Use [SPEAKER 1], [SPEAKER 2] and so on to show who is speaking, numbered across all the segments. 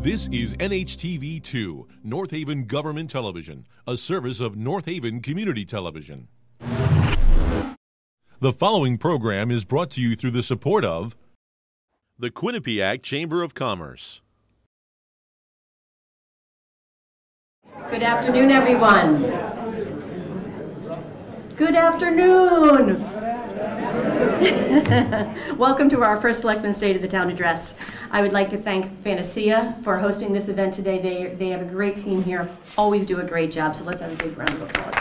[SPEAKER 1] This is NHTV2, North Haven Government Television, a service of North Haven Community Television. The following program is brought to you through the support of the Quinnipiac Chamber of Commerce.
[SPEAKER 2] Good afternoon, everyone. Good afternoon. Welcome to our first Selectman State of the Town address. I would like to thank Fantasia for hosting this event today. They have a great team here, always do a great job, so let's have a big round of applause.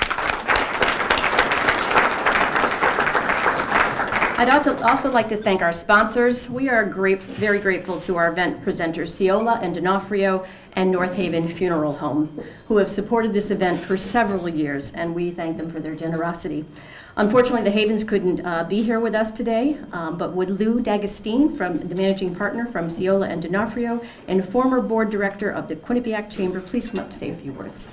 [SPEAKER 2] I'd also like to thank our sponsors. We are very grateful to our event presenters, Ciola and D'Onofrio and North Haven Funeral Home, who have supported this event for several years, and we thank them for their generosity. Unfortunately, the Havens couldn't be here with us today, but would Lou D'Agostine, the managing partner from Ciola and D'Onofrio, and former board director of the Quinnipiac Chamber, please come up to say a few words.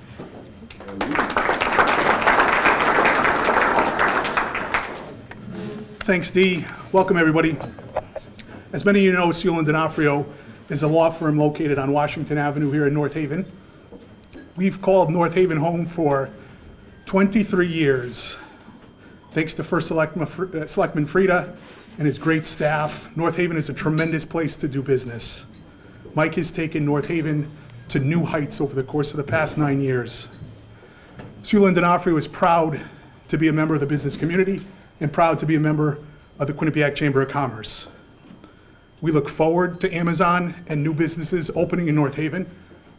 [SPEAKER 3] Thanks, Dee. Welcome, everybody. As many of you know, Ciola and D'Onofrio is a law firm located on Washington Avenue here in North Haven. We've called North Haven home for 23 years. Thanks to First Selectman Frieda and his great staff, North Haven is a tremendous place to do business. Mike has taken North Haven to new heights over the course of the past 9 years. Ciola and D'Onofrio is proud to be a member of the business community and proud to be a member of the Quinnipiac Chamber of Commerce. We look forward to Amazon and new businesses opening in North Haven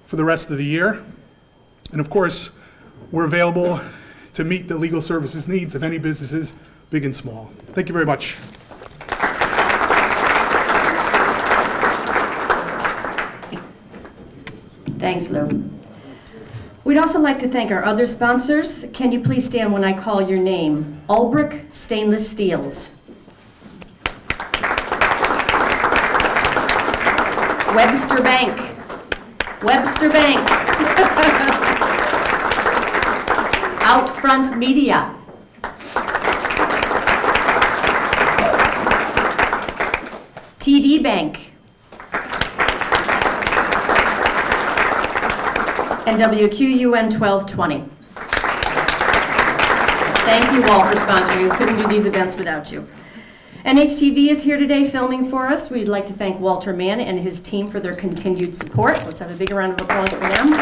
[SPEAKER 3] for the rest of the year. And of course, we're available to meet the legal services needs of any businesses, big and small. Thank you very much.
[SPEAKER 2] Thanks, Lou. We'd also like to thank our other sponsors. Can you please stand when I call your name? Ulbrich Stainless Steels. Webster Bank. Webster Bank. Outfront Media. TD Bank. And WQUN 1220. Thank you all for sponsoring. We couldn't do these events without you. NHTV is here today filming for us. We'd like to thank Walter Mann and his team for their continued support. Let's have a big round of applause for them.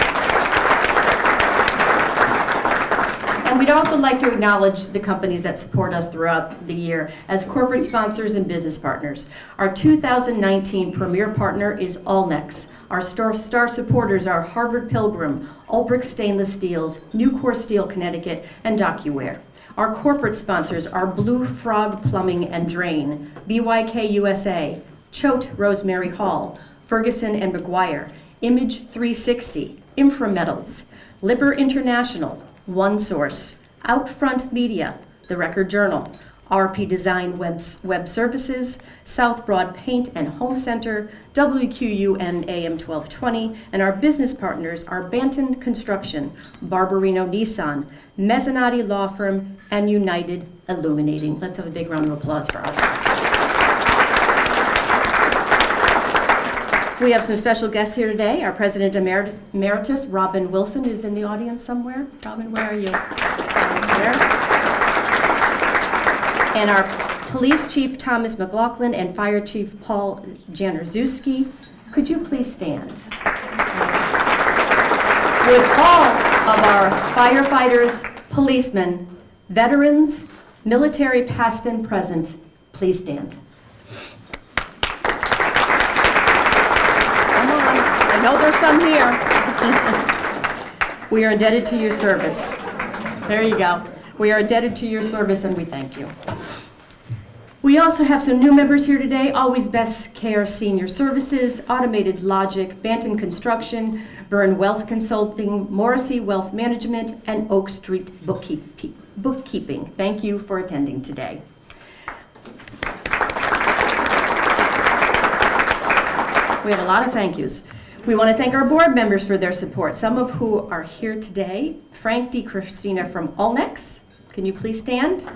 [SPEAKER 2] And we'd also like to acknowledge the companies that support us throughout the year as corporate sponsors and business partners. Our 2019 premier partner is Allnex. Our star supporters are Harvard Pilgrim, Ulbrich Stainless Steels, Nucor Steel Connecticut, and DocuWare. Our corporate sponsors are Blue Frog Plumbing and Drain, BYK USA, Choate Rosemary Hall, Ferguson and McGuire, Image 360, Inframetals, Lipper International, OneSource, Outfront Media, The Record Journal, RP Design Web Services, South Broad Paint and Home Center, WQUN AM 1220, and our business partners are Banton Construction, Barbarino Nissan, Mezzanotti Law Firm, and United Illuminating. Let's have a big round of applause for our sponsors. We have some special guests here today. Our President Emeritus, Robin Wilson, is in the audience somewhere. Robin, where are you? There. And our Police Chief Thomas McLaughlin and Fire Chief Paul Januszewski. Could you please stand? Would all of our firefighters, policemen, veterans, military past and present, please stand. Come on, I know there's some here. We are indebted to your service. There you go. We are indebted to your service and we thank you. We also have some new members here today, Always Best Care Senior Services, Automated Logic, Banton Construction, Byrne Wealth Consulting, Morrissey Wealth Management, and Oak Street Bookkeeping. Thank you for attending today. We have a lot of thank yous. We want to thank our board members for their support, some of who are here today. Frank DiCristina from Allnex. Can you please stand?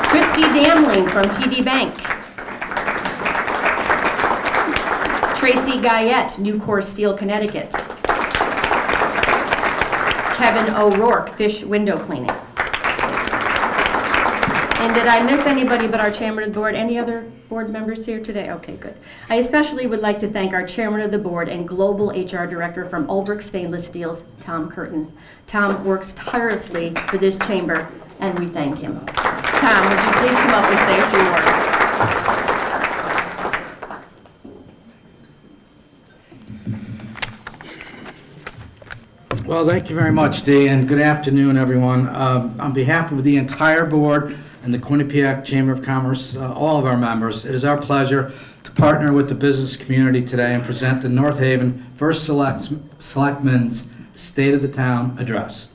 [SPEAKER 2] Christy Damling from TD Bank. Tracy Guyette, Newcore Steel, Connecticut. Kevin O'Rourke, Fish Window Cleaning. And did I miss anybody but our chairman of the board? Any other board members here today? Okay, good. I especially would like to thank our chairman of the board and global HR director from Ulbrich Stainless Steels, Tom Curtin. Tom works tirelessly for this chamber, and we thank him. Tom, would you please come up and say a few words?
[SPEAKER 4] Well, thank you very much, Dee, and good afternoon, everyone. On behalf of the entire board and the Quinnipiac Chamber of Commerce, all of our members, it is our pleasure to partner with the business community today and present the North Haven First Selectman's State of the Town Address.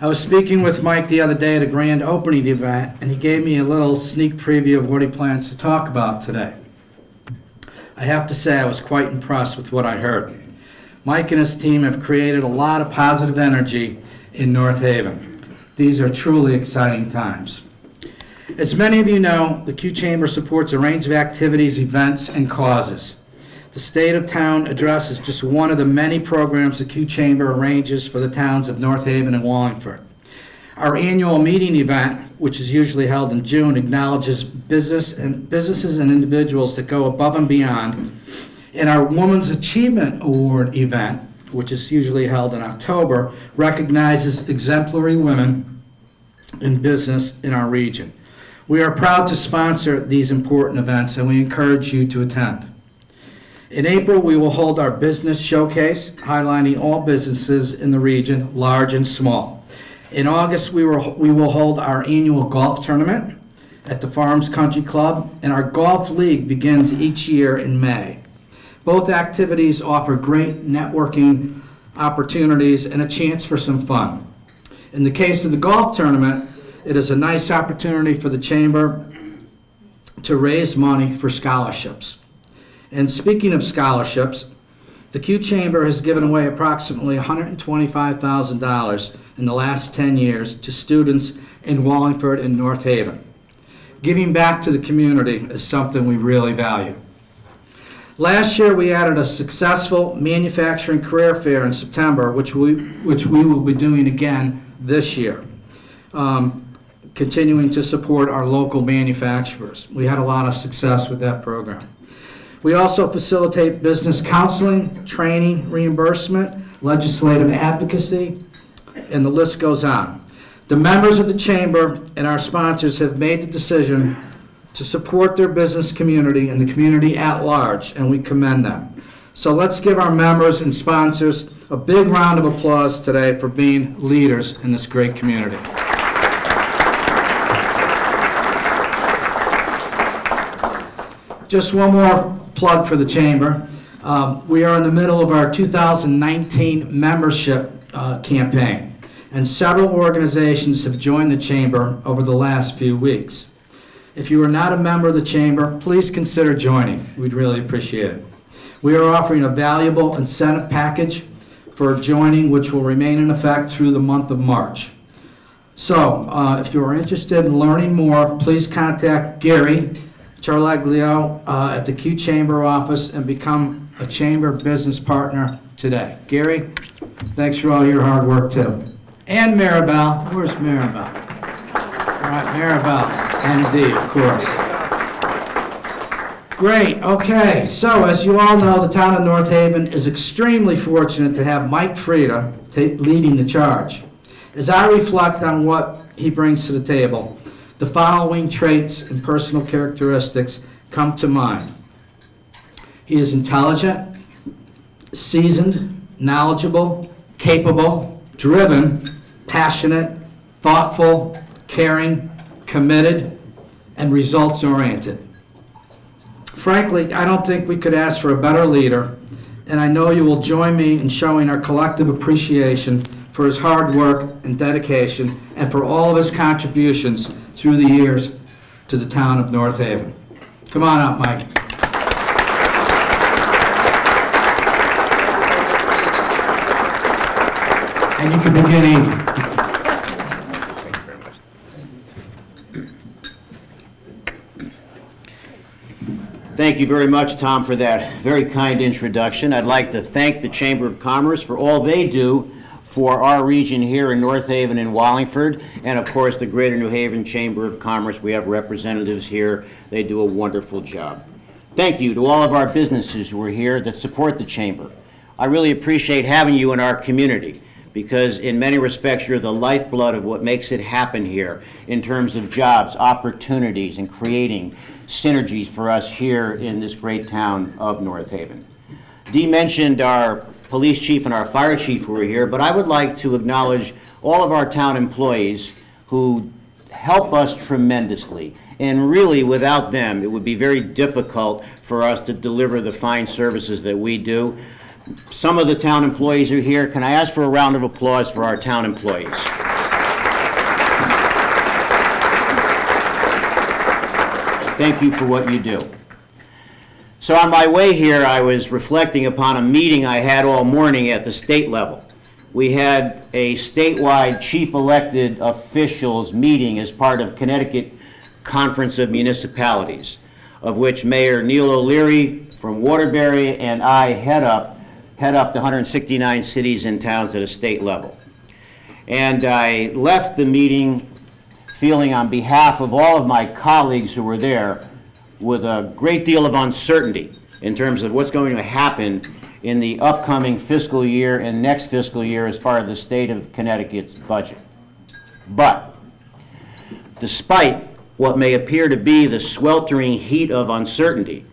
[SPEAKER 4] I was speaking with Mike the other day at a grand opening event, and he gave me a little sneak preview of what he plans to talk about today. I have to say I was quite impressed with what I heard. Mike and his team have created a lot of positive energy in North Haven. These are truly exciting times. As many of you know, the Q Chamber supports a range of activities, events, and causes. The State of Town Address is just one of the many programs the Q Chamber arranges for the towns of North Haven and Wallingford. Our annual meeting event, which is usually held in June, acknowledges businesses and individuals that go above and beyond. And our Women's Achievement Award event, which is usually held in October, recognizes exemplary women in business in our region. We are proud to sponsor these important events, and we encourage you to attend. In April, we will hold our business showcase, highlighting all businesses in the region, large and small. In August, we will hold our annual golf tournament at the Farms Country Club, and our golf league begins each year in May. Both activities offer great networking opportunities and a chance for some fun. In the case of the golf tournament, it is a nice opportunity for the Chamber to raise money for scholarships. And speaking of scholarships, the Q Chamber has given away approximately $125,000 in the last 10 years to students in Wallingford and North Haven. Giving back to the community is something we really value. Last year, we added a successful manufacturing career fair in September, which we will be doing again this year, continuing to support our local manufacturers. We had a lot of success with that program. We also facilitate business counseling, training, reimbursement, legislative advocacy, and the list goes on. The members of the Chamber and our sponsors have made the decision to support their business community and the community at large, and we commend them. So let's give our members and sponsors a big round of applause today for being leaders in this great community. Just one more plug for the Chamber. We are in the middle of our 2019 membership campaign, and several organizations have joined the Chamber over the last few weeks. If you are not a member of the Chamber, please consider joining. We'd really appreciate it. We are offering a valuable incentive package for joining, which will remain in effect through the month of March. So, if you are interested in learning more, please contact Gary Charlaglio at the Q Chamber office and become a Chamber business partner today. Gary, thanks for all your hard work too. And Maribel. Where's Maribel? All right, Maribel. And Dee, of course. Great, okay, so as you all know, the town of North Haven is extremely fortunate to have Mike Frieda leading the charge. As I reflect on what he brings to the table, the following traits and personal characteristics come to mind. He is intelligent, seasoned, knowledgeable, capable, driven, passionate, thoughtful, caring, committed, and results-oriented. Frankly, I don't think we could ask for a better leader, and I know you will join me in showing our collective appreciation for his hard work and dedication and for all of his contributions through the years to the town of North Haven. Come on up, Mike. And you can begin eating.
[SPEAKER 5] Thank you very much, Tom, for that very kind introduction. I'd like to thank the Chamber of Commerce for all they do for our region here in North Haven and Wallingford, and of course the Greater New Haven Chamber of Commerce. We have representatives here. They do a wonderful job. Thank you to all of our businesses who are here that support the Chamber. I really appreciate having you in our community, because in many respects you're the lifeblood of what makes it happen here in terms of jobs, opportunities, and creating synergies for us here in this great town of North Haven. Dee mentioned our police chief and our fire chief who are here, but I would like to acknowledge all of our town employees who help us tremendously. And really, without them, it would be very difficult for us to deliver the fine services that we do. Some of the town employees are here. Can I ask for a round of applause for our town employees? Thank you for what you do. So on my way here, I was reflecting upon a meeting I had all morning at the state level. We had a statewide chief elected officials meeting as part of Connecticut Conference of Municipalities, of which Mayor Neil O'Leary from Waterbury and I head up the 169 cities and towns at a state level. And I left the meeting feeling on behalf of all of my colleagues who were there with a great deal of uncertainty in terms of what's going to happen in the upcoming fiscal year and next fiscal year as far as the state of Connecticut's budget. But despite what may appear to be the sweltering heat of uncertainty,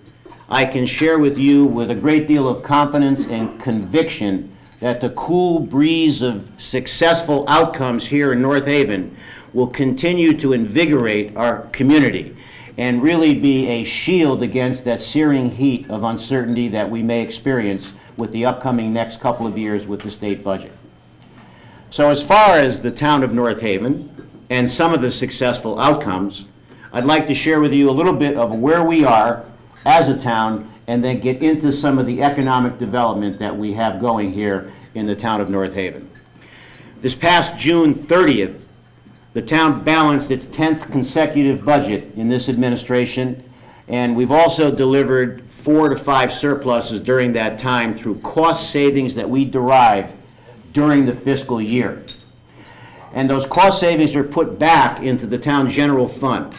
[SPEAKER 5] I can share with you with a great deal of confidence and conviction that the cool breeze of successful outcomes here in North Haven will continue to invigorate our community and really be a shield against that searing heat of uncertainty that we may experience with the upcoming next couple of years with the state budget. So as far as the town of North Haven and some of the successful outcomes, I'd like to share with you a little bit of where we are as a town and then get into some of the economic development that we have going here in the town of North Haven. This past June 30th, the town balanced its 10th consecutive budget in this administration, and we've also delivered 4 to 5 surpluses during that time through cost savings that we derive during the fiscal year. And those cost savings were put back into the town general fund.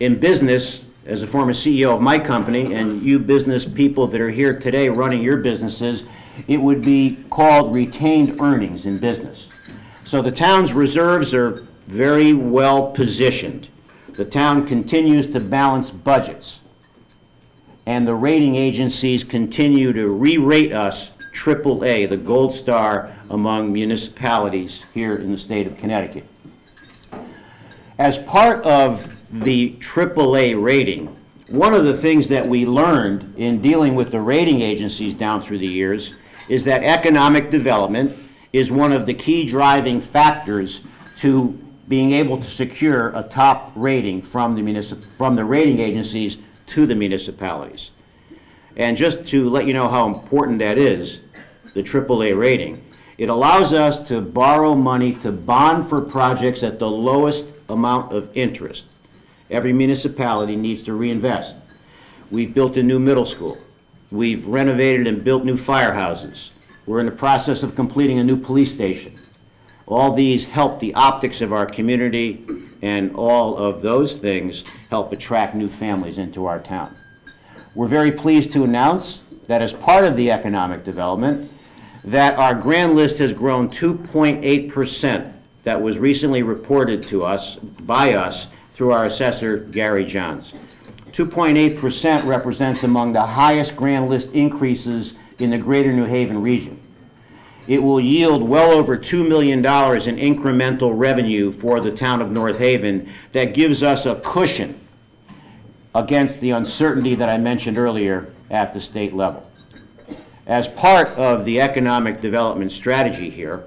[SPEAKER 5] In business, as a former CEO of my company, and you business people that are here today running your businesses, it would be called retained earnings in business. So the town's reserves are very well positioned. The town continues to balance budgets, and the rating agencies continue to re-rate us AAA, the gold star among municipalities here in the state of Connecticut. As part of the AAA rating, one of the things that we learned in dealing with the rating agencies down through the years is that economic development is one of the key driving factors to being able to secure a top rating from the rating agencies to the municipalities. And just to let you know how important that is, the AAA rating, it allows us to borrow money to bond for projects at the lowest amount of interest. Every municipality needs to reinvest. We've built a new middle school. We've renovated and built new firehouses. We're in the process of completing a new police station. All these help the optics of our community, and all of those things help attract new families into our town. We're very pleased to announce that as part of the economic development, that our grand list has grown 2.8%. That was recently reported to us, by us, through our assessor, Gary Johns. 2.8% represents among the highest grand list increases in the Greater New Haven region. It will yield well over $2 million in incremental revenue for the town of North Haven that gives us a cushion against the uncertainty that I mentioned earlier at the state level. As part of the economic development strategy here,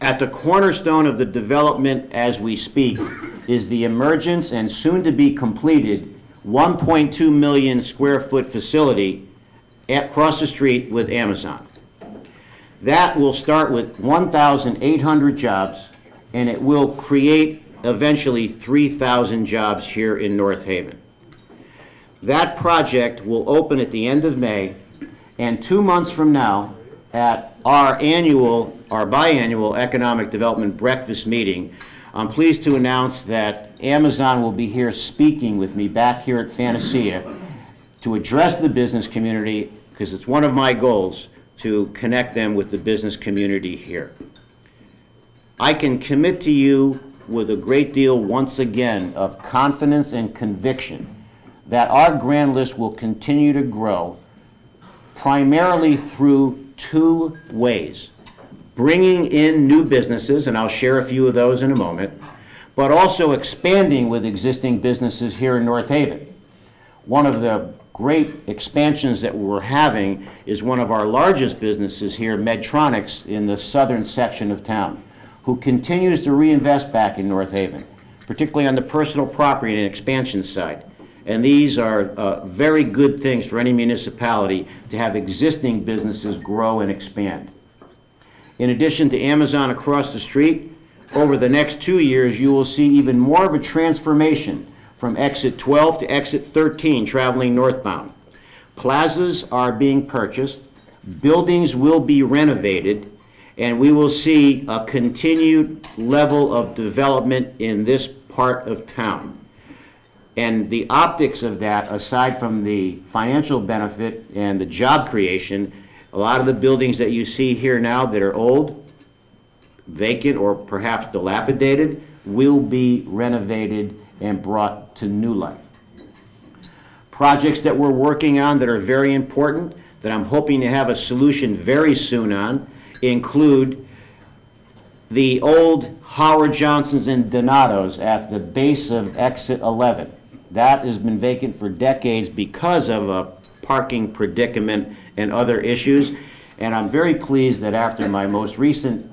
[SPEAKER 5] at the cornerstone of the development as we speak is the emergence and soon to be completed 1.2 million square foot facility across the street with Amazon. That will start with 1,800 jobs, and it will create eventually 3,000 jobs here in North Haven. That project will open at the end of May, and 2 months from now, at our biannual Economic Development Breakfast meeting, I'm pleased to announce that Amazon will be here speaking with me back here at Fantasia to address the business community, because it's one of my goals to connect them with the business community here. I can commit to you with a great deal, once again, of confidence and conviction that our grand list will continue to grow primarily through 2 ways: bringing in new businesses, and I'll share a few of those in a moment, but also expanding with existing businesses here in North Haven. One of the great expansions that we're having is one of our largest businesses here, Medtronics, in the southern section of town, who continues to reinvest back in North Haven, particularly on the personal property and expansion side. And these are very good things for any municipality to have existing businesses grow and expand. In addition to Amazon across the street, over the next 2 years, you will see even more of a transformation from exit 12 to exit 13 traveling northbound. Plazas are being purchased, buildings will be renovated, and we will see a continued level of development in this part of town. And the optics of that, aside from the financial benefit and the job creation, a lot of the buildings that you see here now that are old, vacant, or perhaps dilapidated, will be renovated and brought to new life. Projects that we're working on that are very important, that I'm hoping to have a solution very soon on, include the old Howard Johnson's and Donato's at the base of exit 11. That has been vacant for decades because of a parking predicament and other issues. And I'm very pleased that after my most recent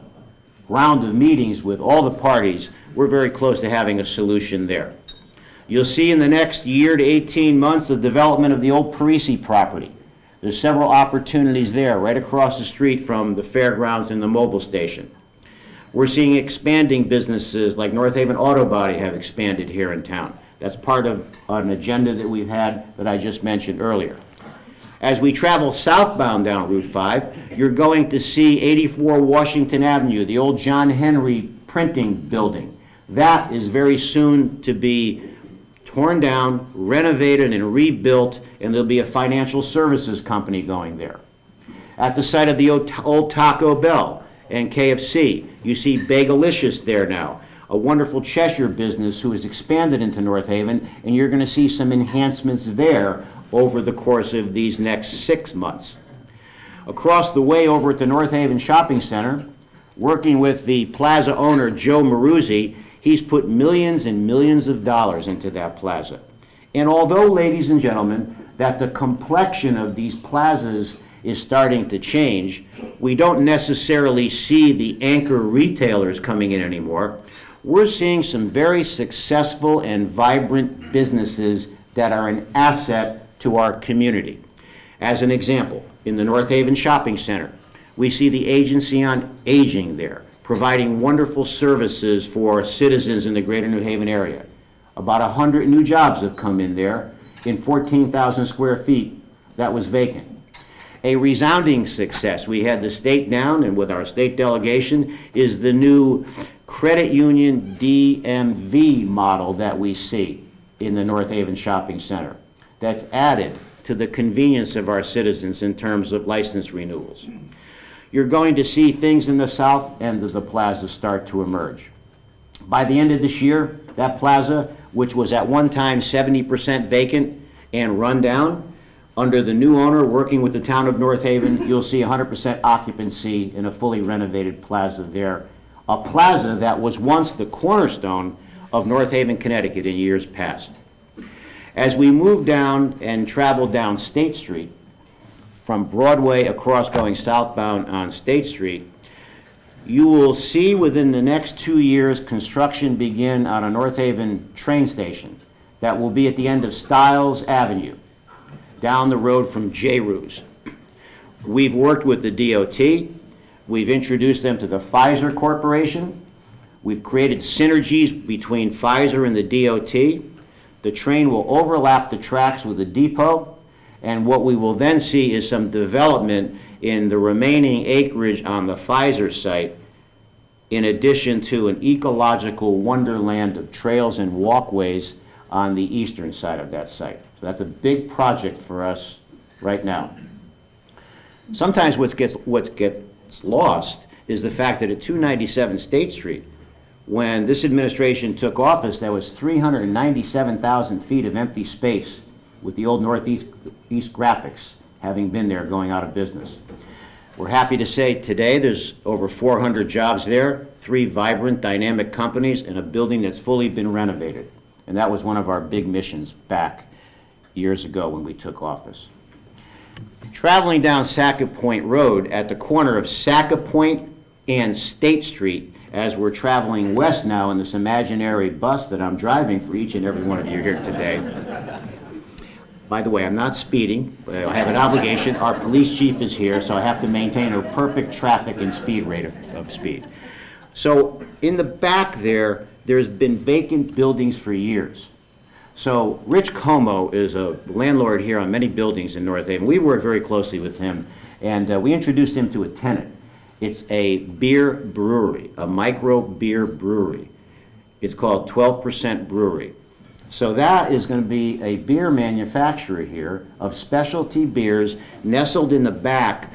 [SPEAKER 5] round of meetings with all the parties, we're very close to having a solution there. You'll see in the next year to 18 months the development of the old Parisi property. There's several opportunities there right across the street from the fairgrounds and the mobile station. We're seeing expanding businesses like North Haven Auto Body have expanded here in town. That's part of an agenda that we've had that I just mentioned earlier. As we travel southbound down Route 5, you're going to see 84 Washington Avenue, the old John Henry printing building. That is very soon to be torn down, renovated, and rebuilt, and there'll be a financial services company going there. At the site of the old Taco Bell and KFC, you see Bagelicious there now, a wonderful Cheshire business who has expanded into North Haven, and you're going to see some enhancements there over the course of these next 6 months. Across the way over at the North Haven Shopping Center, working with the plaza owner, Joe Maruzzi, he's put millions and millions of dollars into that plaza. And although, ladies and gentlemen, that the complexion of these plazas is starting to change, we don't necessarily see the anchor retailers coming in anymore. We're seeing some very successful and vibrant businesses that are an asset to our community. As an example, in the North Haven Shopping Center, we see the Agency on Aging there, providing wonderful services for citizens in the greater New Haven area. About 100 new jobs have come in there in 14,000 square feet that was vacant. A resounding success, we had the state down, and with our state delegation, is the new credit union DMV model that we see in the North Haven Shopping Center. That's added to the convenience of our citizens in terms of license renewals. You're going to see things in the south end of the plaza start to emerge. By the end of this year, that plaza, which was at one time 70% vacant and run down, under the new owner working with the town of North Haven, you'll see 100% occupancy in a fully renovated plaza there. A plaza that was once the cornerstone of North Haven, Connecticut in years past. As we move down and travel down State Street, from Broadway across going southbound on State Street, you will see within the next 2 years construction begin on a North Haven train station that will be at the end of Stiles Avenue, down the road from J. Ruse. We've worked with the DOT. We've introduced them to the Pfizer Corporation. We've created synergies between Pfizer and the DOT The train will overlap the tracks with the depot, and what we will then see is some development in the remaining acreage on the Pfizer site, in addition to an ecological wonderland of trails and walkways on the eastern side of that site. So that's a big project for us right now. Sometimes what gets lost is the fact that at 297 State Street, when this administration took office, there was 397,000 feet of empty space, with the old Northeast Graphics having been there going out of business. We're happy to say today there's over 400 jobs there, 3 vibrant, dynamic companies, and a building that's fully been renovated. And that was one of our big missions back years ago when we took office. Traveling down Sackett Point Road at the corner of Sackett Point and State Street, as we're traveling west now in this imaginary bus that I'm driving for each and every one of you here today. By the way, I'm not speeding. I have an obligation. Our police chief is here, so I have to maintain a perfect traffic and speed rate of speed. So in the back there, there's been vacant buildings for years. So Rich Como is a landlord here on many buildings in North Haven. We work very closely with him, and we introduced him to a tenant. It's a beer brewery, a micro beer brewery. It's called 12% Brewery. So that is going to be a beer manufacturer here of specialty beers nestled in the back,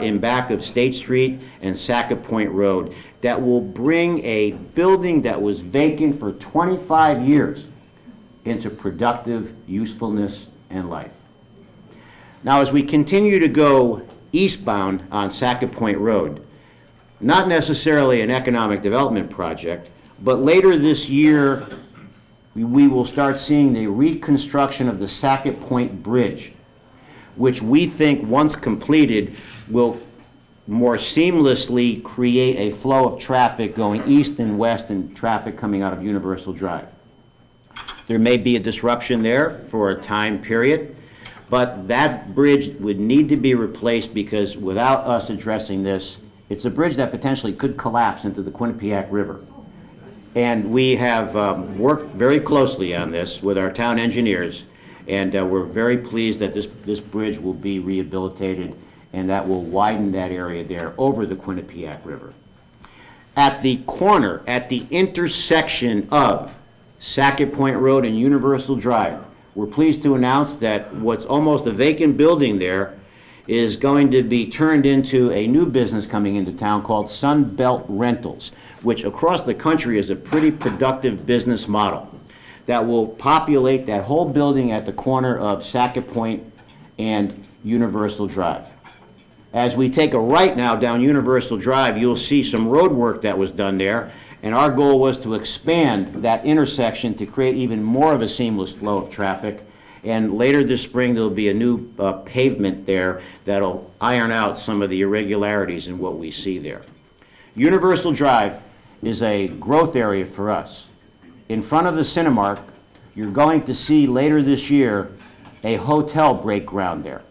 [SPEAKER 5] in back of State Street and Sackett Point Road, that will bring a building that was vacant for 25 years into productive usefulness and life. Now, as we continue to go eastbound on Sackett Point Road, not necessarily an economic development project, but later this year, we will start seeing the reconstruction of the Sackett Point Bridge, which we think, once completed, will more seamlessly create a flow of traffic going east and west and traffic coming out of Universal Drive. There may be a disruption there for a time period, but that bridge would need to be replaced, because without us addressing this, it's a bridge that potentially could collapse into the Quinnipiac River. And we have worked very closely on this with our town engineers, and we're very pleased that this bridge will be rehabilitated, and that will widen that area there over the Quinnipiac River. At the corner, at the intersection of Sackett Point Road and Universal Drive, we're pleased to announce that what's almost a vacant building there is going to be turned into a new business coming into town called Sunbelt Rentals, which across the country is a pretty productive business model that will populate that whole building at the corner of Sackett Point and Universal Drive. As we take a right now down Universal Drive, you'll see some road work that was done there, and our goal was to expand that intersection to create even more of a seamless flow of traffic. And later this spring, there'll be a new pavement there that'll iron out some of the irregularities in what we see there. Universal Drive is a growth area for us. In front of the Cinemark, you're going to see later this year a hotel break ground there.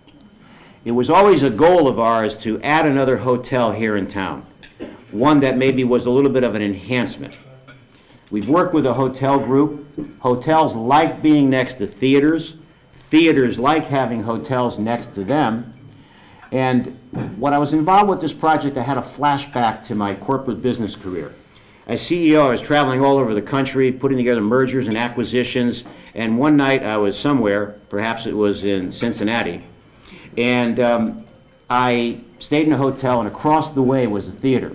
[SPEAKER 5] It was always a goal of ours to add another hotel here in town, one that maybe was a little bit of an enhancement. We've worked with a hotel group. Hotels like being next to theaters. Theaters like having hotels next to them. And when I was involved with this project, I had a flashback to my corporate business career. As CEO, I was traveling all over the country, putting together mergers and acquisitions, and one night I was somewhere, perhaps it was in Cincinnati, and I stayed in a hotel, and across the way was a theater.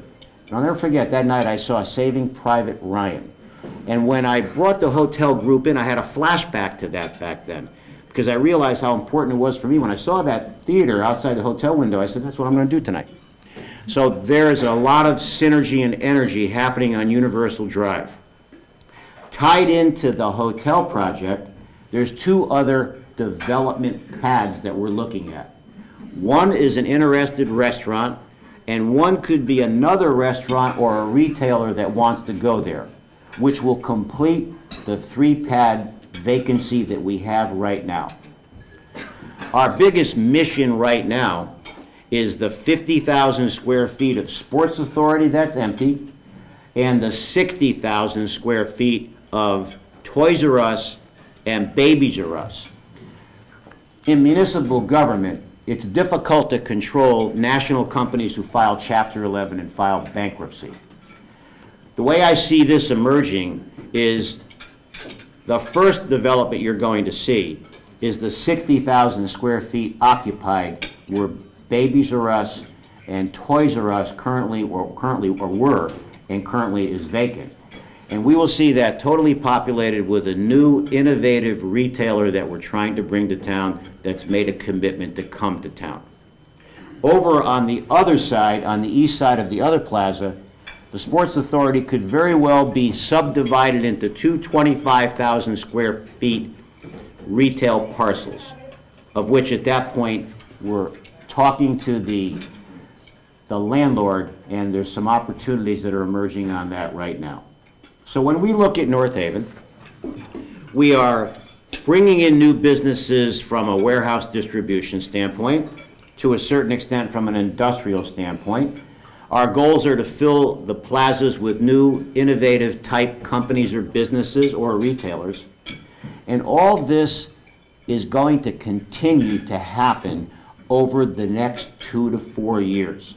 [SPEAKER 5] And I'll never forget, that night I saw Saving Private Ryan. And when I brought the hotel group in, I had a flashback to that back then, because I realized how important it was for me. When I saw that theater outside the hotel window, I said, that's what I'm going to do tonight. So there's a lot of synergy and energy happening on Universal Drive. Tied into the hotel project, there's 2 other development paths that we're looking at. One is an interested restaurant, and one could be another restaurant or a retailer that wants to go there, which will complete the 3-pad vacancy that we have right now. Our biggest mission right now is the 50,000 square feet of Sports Authority that's empty, and the 60,000 square feet of Toys R Us and Babies R Us. In municipal government, it's difficult to control national companies who file Chapter 11 and file bankruptcy. The way I see this emerging is the first development you're going to see is the 60,000 square feet occupied where Babies R Us and Toys R Us currently were and currently is vacant. And we will see that totally populated with a new innovative retailer that we're trying to bring to town that's made a commitment to come to town. Over on the other side, on the east side of the other plaza, the Sports Authority could very well be subdivided into two 25,000 square feet retail parcels, of which at that point we're talking to the landlord, and there's some opportunities that are emerging on that right now. So when we look at North Haven, we are bringing in new businesses from a warehouse distribution standpoint, to a certain extent from an industrial standpoint. Our goals are to fill the plazas with new innovative type companies or businesses or retailers. And all this is going to continue to happen over the next 2 to 4 years.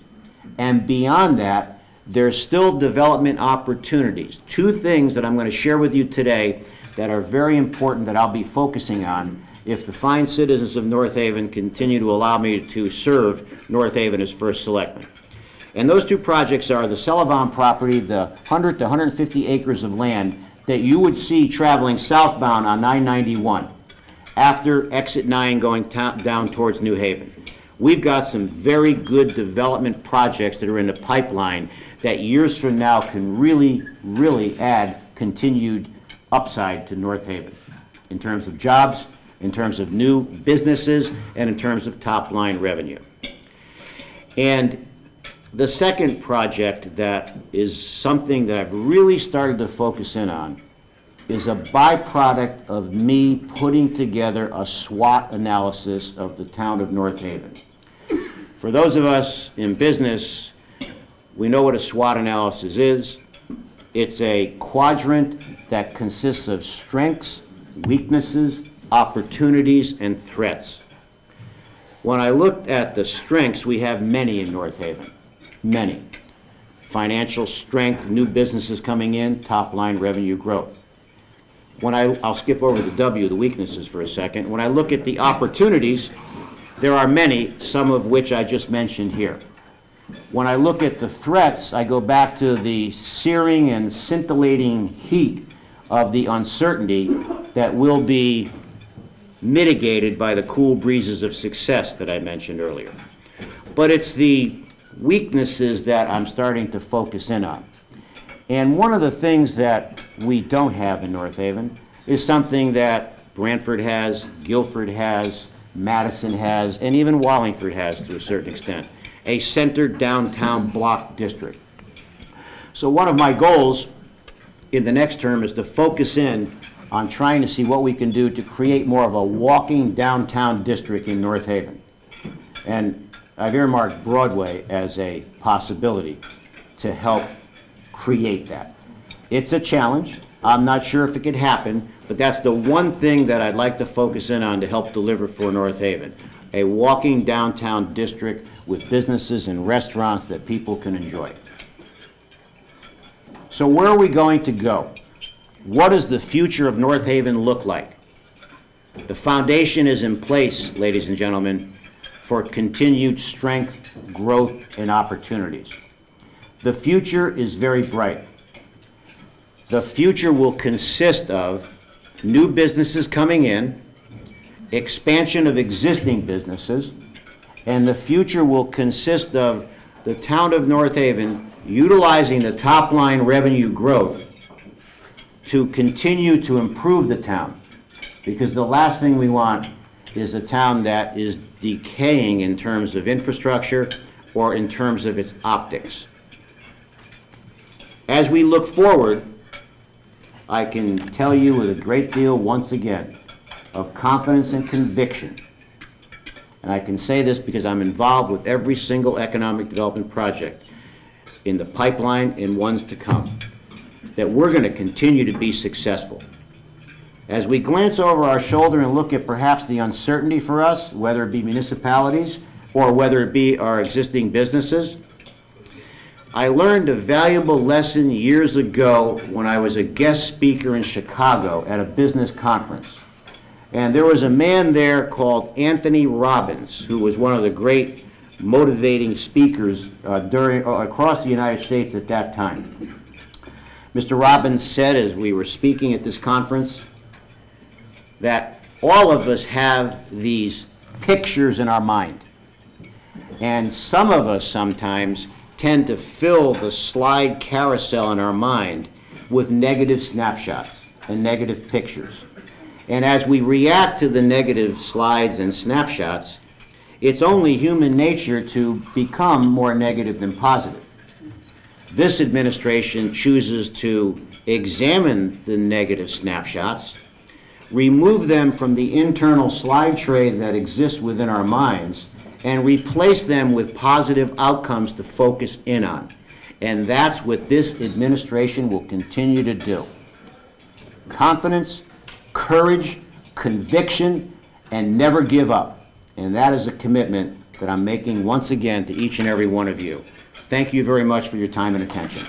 [SPEAKER 5] And beyond that, there's still development opportunities. Two things that I'm going to share with you today that are very important that I'll be focusing on if the fine citizens of North Haven continue to allow me to serve North Haven as first selectman. And those two projects are the Sullivan property, the 100 to 150 acres of land that you would see traveling southbound on 991 after exit 9 going down towards New Haven. We've got some very good development projects that are in the pipeline that years from now can really, really add continued upside to North Haven in terms of jobs, in terms of new businesses, and in terms of top-line revenue. And the second project that is something that I've really started to focus in on is a byproduct of me putting together a SWOT analysis of the town of North Haven. For those of us in business, we know what a SWOT analysis is. It's a quadrant that consists of strengths, weaknesses, opportunities, and threats. When I looked at the strengths, we have many in North Haven, many. Financial strength, new businesses coming in, top-line revenue growth. I'll skip over the W, the weaknesses, for a second. When I look at the opportunities, there are many, some of which I just mentioned here. When I look at the threats, I go back to the searing and scintillating heat of the uncertainty that will be mitigated by the cool breezes of success that I mentioned earlier. But it's the weaknesses that I'm starting to focus in on. And one of the things that we don't have in North Haven is something that Brantford has, Guilford has, Madison has, and even Wallingford has to a certain extent, a centered downtown block district. So one of my goals in the next term is to focus in on trying to see what we can do to create more of a walking downtown district in North Haven. And I've earmarked Broadway as a possibility to help create that. It's a challenge. I'm not sure if it could happen, but that's the one thing that I'd like to focus in on to help deliver for North Haven. A walking downtown district with businesses and restaurants that people can enjoy. So where are we going to go? What does the future of North Haven look like? The foundation is in place, ladies and gentlemen, for continued strength, growth, and opportunities. The future is very bright. The future will consist of new businesses coming in, expansion of existing businesses, and the future will consist of the town of North Haven utilizing the top-line revenue growth to continue to improve the town. Because the last thing we want is a town that is decaying in terms of infrastructure or in terms of its optics. As we look forward, I can tell you with a great deal, once again, of confidence and conviction, and I can say this because I'm involved with every single economic development project in the pipeline and ones to come, that we're going to continue to be successful. As we glance over our shoulder and look at perhaps the uncertainty for us, whether it be municipalities or whether it be our existing businesses, I learned a valuable lesson years ago when I was a guest speaker in Chicago at a business conference. And there was a man there called Anthony Robbins, who was one of the great motivating speakers across the United States at that time. Mr. Robbins said, as we were speaking at this conference, that all of us have these pictures in our mind. And some of us sometimes tend to fill the slide carousel in our mind with negative snapshots and negative pictures. And as we react to the negative slides and snapshots, it's only human nature to become more negative than positive. This administration chooses to examine the negative snapshots, remove them from the internal slide tray that exists within our minds, and replace them with positive outcomes to focus in on. And that's what this administration will continue to do. Confidence, courage, conviction, and never give up. And that is a commitment that I'm making once again to each and every one of you. Thank you very much for your time and attention.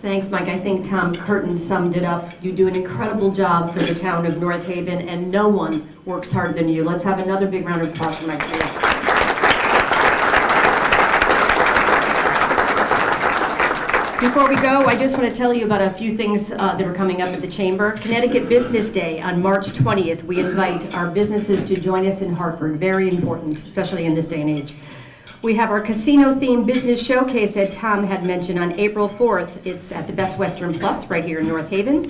[SPEAKER 2] Thanks, Mike. I think Tom Curtin summed it up. You do an incredible job for the town of North Haven, and no one works harder than you. Let's have another big round of applause for Mike. Before we go, I just want to tell you about a few things that are coming up at the Chamber. Connecticut Business Day on March 20th. We invite our businesses to join us in Hartford. Very important, especially in this day and age. We have our casino-themed business showcase that Tom had mentioned on April 4th. It's at the Best Western Plus right here in North Haven.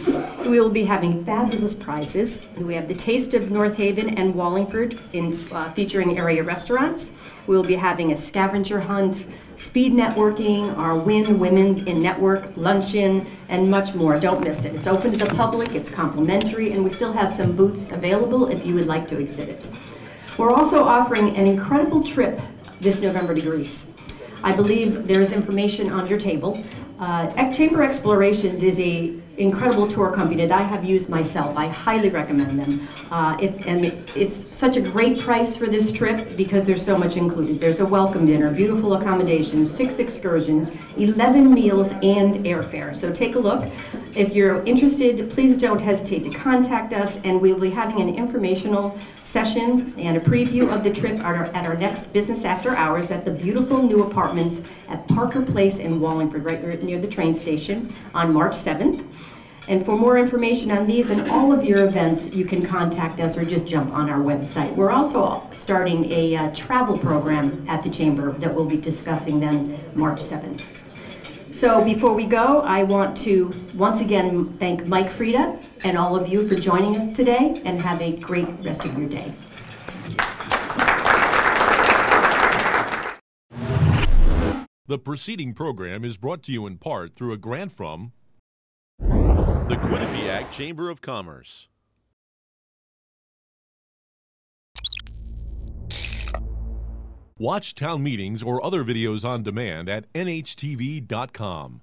[SPEAKER 2] We will be having fabulous prizes. We have the Taste of North Haven and Wallingford featuring area restaurants. We'll be having a scavenger hunt, speed networking, our Win Women in Network luncheon, and much more. Don't miss it. It's open to the public, it's complimentary, and we still have some booths available if you would like to exhibit. We're also offering an incredible trip this November to Greece. I believe there is information on your table. Chamber Explorations is an incredible tour company that I have used myself. I highly recommend them. It's such a great price for this trip because there's so much included. There's a welcome dinner, beautiful accommodations, 6 excursions, 11 meals, and airfare. So take a look. If you're interested, please don't hesitate to contact us, and we'll be having an informational session and a preview of the trip at our next business after hours at the beautiful new apartments at Parker Place in Wallingford, right near the train station, on March 7th. And for more information on these and all of your events, you can contact us or just jump on our website. We're also starting a travel program at the Chamber that we'll be discussing then March 7th. So before we go, I want to once again thank Mike Frieda and all of you for joining us today, and have a great rest of your day.
[SPEAKER 1] The preceding program is brought to you in part through a grant from the Quinnipiac Chamber of Commerce. Watch town meetings or other videos on demand at nhtv.com.